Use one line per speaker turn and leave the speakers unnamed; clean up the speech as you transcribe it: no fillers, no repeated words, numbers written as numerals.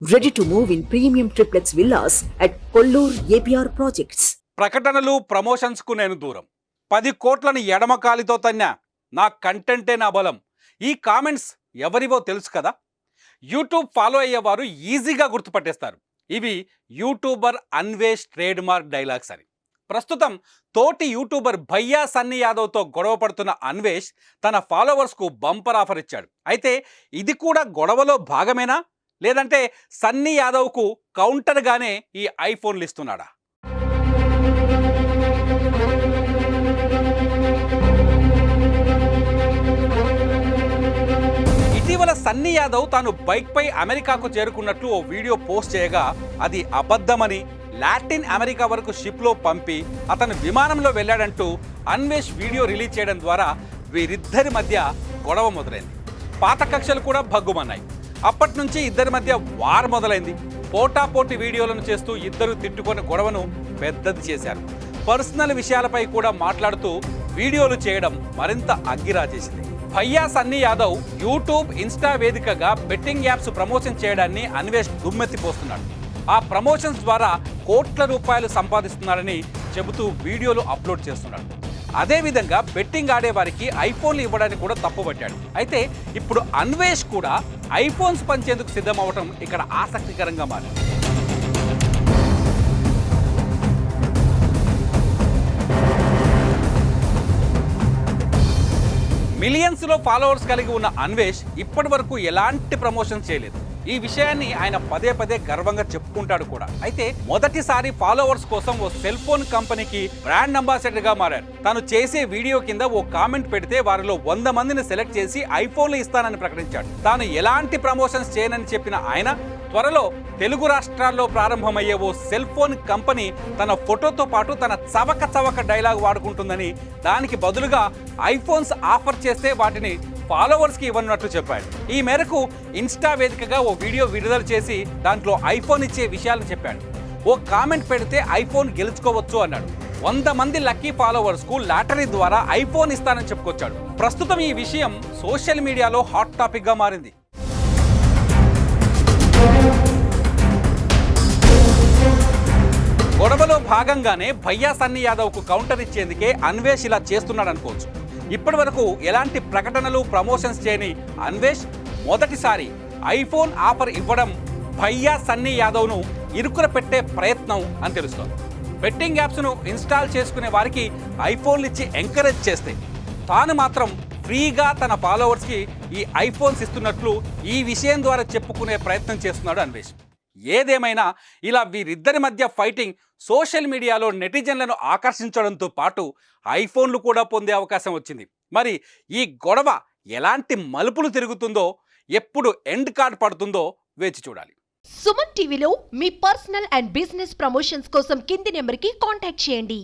Ready to move in premium triplex villas at Kollur APR Projects.
ప్రకటనలు promotions కు నేను దూరం 10 కోట్లను ఎడమకాలితో తన్నా నా కంటెంటే నా బలం. ఈ కామెంట్స్ ఎవరివో తెలుసు కదా. యూట్యూబ్ ఫాలో అయ్యేవారు ఈజీగా గుర్తుపట్టేస్తారు. ఇవి YouTuber Anvesh trade mark dialogues అని. ప్రస్తుతం తోటి యూట్యూబర్ భయ్యా సన్నీ యాదవ్తో గొడవ పడుతున్న అన్వేష్ తన ఫాలోవర్స్కు బంపర్ ఆఫర్ ఇచ్చాడు. అయితే ఇది కూడా గొడవలో భాగమేనా, లేదంటే సన్నీ యాదవ్కు కౌంటర్గానే ఈ ఐఫోన్లు ఇస్తున్నాడా? ఇటీవల సన్నీ యాదవ్ తాను బైక్పై అమెరికాకు చేరుకున్నట్లు ఓ వీడియో పోస్ట్ చేయగా అది అబద్ధమని, లాటిన్ అమెరికా వరకు షిప్లో పంపి అతను విమానంలో వెళ్ళాడంటూ అన్వేష్ వీడియో రిలీజ్ చేయడం ద్వారా వీరిద్దరి మధ్య గొడవ మొదలైంది. పాత కక్షలు కూడా భగ్గుమన్నాయి. అప్పటి నుంచి ఇద్దరి మధ్య వార్ మొదలైంది. పోటాపోటీ వీడియోలను చేస్తూ ఇద్దరు తిట్టుకొని గొడవను పెద్దది చేశారు. పర్సనల్ విషయాలపై కూడా మాట్లాడుతూ వీడియోలు చేయడం మరింత అగ్గిరాజేసింది. భయ్యా సన్నీ యాదవ్ యూట్యూబ్, ఇన్స్టా వేదికగా బెట్టింగ్ యాప్స్ ప్రమోషన్ చేయడాన్ని అన్వేష్ దుమ్మెత్తిపోస్తున్నాడు. ఆ ప్రమోషన్స్ ద్వారా కోట్ల రూపాయలు సంపాదిస్తున్నాడని చెబుతూ వీడియోలు అప్లోడ్ చేస్తున్నాడు. అదేవిధంగా బెట్టింగ్ ఆడే వారికి ఐఫోన్లు ఇవ్వడాన్ని కూడా తప్పుపట్టాడు. అయితే ఇప్పుడు అన్వేష్ కూడా ఐఫోన్స్ పంచేందుకు సిద్ధమవటం ఇక్కడ ఆసక్తికరంగా మారింది. మిలియన్స్లో ఫాలోవర్స్ కలిగి ఉన్న అన్వేష్ ఇప్పటి వరకు ఎలాంటి ప్రమోషన్ చేయలేదు. ఈ విషయాన్ని ఆయన పదే పదే గర్వంగా చెప్పుకుంటాడు కూడా. అయితే మొదటిసారి ఫాలోవర్స్ కోసం ఓ సెల్ ఫోన్ కంపెనీకి బ్రాండ్ అంబాసిడర్ గా మారాడు. తాను చేసే వీడియో కింద ఓ కామెంట్ పెడితే వారిలో 100 మందిని సెలెక్ట్ చేసి ఐఫోన్లు ఇస్తానని ప్రకటించాడు. తాను ఎలాంటి ప్రమోషన్స్ చేయనని చెప్పిన ఆయన త్వరలో తెలుగు రాష్ట్రాల్లో ప్రారంభమయ్యే ఓ సెల్ ఫోన్ కంపెనీ తన ఫోటోతో పాటు తన చవక డైలాగ్ వాడుకుంటుందని, దానికి బదులుగా ఐఫోన్స్ ఆఫర్ చేస్తే వాటిని ఫాలోవర్స్కి ఇవ్వనున్నట్లు చెప్పాడు. ఈ మేరకు ఇన్స్టా వేదికగా ఓ వీడియో విడుదల చేసి దాంట్లో ఐఫోన్ ఇచ్చే విషయాలను చెప్పాడు. ఓ కామెంట్ పెడితే ఐఫోన్ గెలుచుకోవచ్చు అన్నాడు. 100 మంది లక్కీ ఫాలోవర్స్కు లాటరీ ద్వారా ఐఫోన్ ఇస్తానని చెప్పుకొచ్చాడు. ప్రస్తుతం ఈ విషయం సోషల్ మీడియాలో హాట్ టాపిక్గా మారింది. గొడవలో భాగంగానే భయ్యా సన్నీ యాదవ్కు కౌంటర్ ఇచ్చేందుకే అన్వేష్ ఇలా చేస్తున్నాడు అనుకోవచ్చు. ఇప్పటి వరకు ఎలాంటి ప్రకటనలు, ప్రమోషన్స్ చేయని అన్వేష్ మొదటిసారి ఐఫోన్ ఆఫర్ ఇవ్వడం భయ్యా సన్నీ యాదవ్ను ఇరుకున పెట్టే ప్రయత్నం అని తెలుస్తోంది. బెట్టింగ్ యాప్స్ను ఇన్స్టాల్ చేసుకునే వారికి ఐఫోన్లు ఇచ్చి ఎంకరేజ్ చేస్తే తాను మాత్రం ఫ్రీగా తన ఫాలోవర్స్కి ఈ ఐఫోన్స్ ఇస్తున్నట్లు ఈ విషయం ద్వారా చెప్పుకునే ప్రయత్నం చేస్తున్నాడు అన్వేష్. ఏదేమైనా ఇలా వీరిద్దరి మధ్య ఫైటింగ్ సోషల్ మీడియాలో నెటిజన్లను ఆకర్షించడంతో పాటు ఐఫోన్లు కూడా పొందే అవకాశం వచ్చింది. మరి ఈ గొడవ ఎలాంటి మలుపులు తిరుగుతుందో, ఎప్పుడు ఎండ్ కార్డ్ పడుతుందో వేచి చూడాలి.
సుమన్ టీవీలో మీ పర్సనల్ అండ్ బిజినెస్ ప్రమోషన్స్ కోసం కింది నెంబర్కి కాంటాక్ట్ చేయండి.